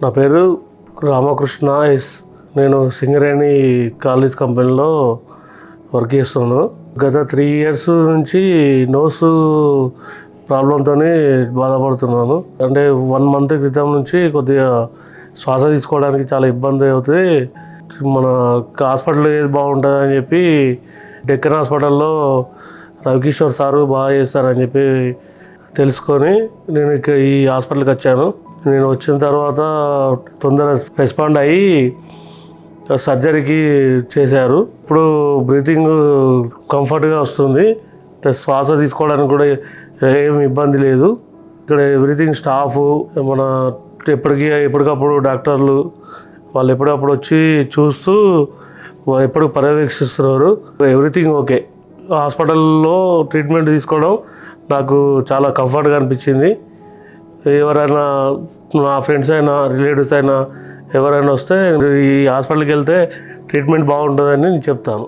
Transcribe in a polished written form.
నా పేరు రామకృష్ణ ఎస్. నేను సింగరేణి కాలేజ్ కంపెనీలో వర్క్ చేస్తున్నాను. గత 3 years నుంచి నోస్ ప్రాబ్లంతో బాధపడుతున్నాను. అంటే 1 month క్రితం నుంచి కొద్దిగా శ్వాస తీసుకోవడానికి చాలా ఇబ్బంది అవుతుంది. మన హాస్పిటల్ ఏది బాగుంటుంది అని చెప్పి డెక్కన్ హాస్పిటల్లో రవికిషోర్ సారు బాగా చేస్తారని చెప్పి తెలుసుకొని నేను ఈ హాస్పిటల్కి వచ్చాను. నేను వచ్చిన తర్వాత తొందరగా రెస్పాండ్ అయ్యి సర్జరీకి చేశారు. ఇప్పుడు బ్రీతింగ్ కంఫర్ట్గా వస్తుంది. శ్వాస తీసుకోవడానికి కూడా ఏం ఇబ్బంది లేదు. ఇక్కడ ఎవ్రీథింగ్ స్టాఫ్ మన ఎప్పటికప్పుడు డాక్టర్లు వాళ్ళు ఎప్పటికప్పుడు వచ్చి చూస్తూ ఎప్పుడు పర్యవేక్షిస్తున్నారు. Everything okay. హాస్పిటల్లో ట్రీట్మెంట్ తీసుకోవడం నాకు చాలా కంఫర్ట్గా అనిపించింది. ఎవరైనా నా ఫ్రెండ్స్ అయినా రిలేటివ్స్ అయినా ఎవరైనా వస్తే ఈ హాస్పిటల్కి వెళ్తే ట్రీట్మెంట్ బాగుంటుందని నేను చెప్తాను.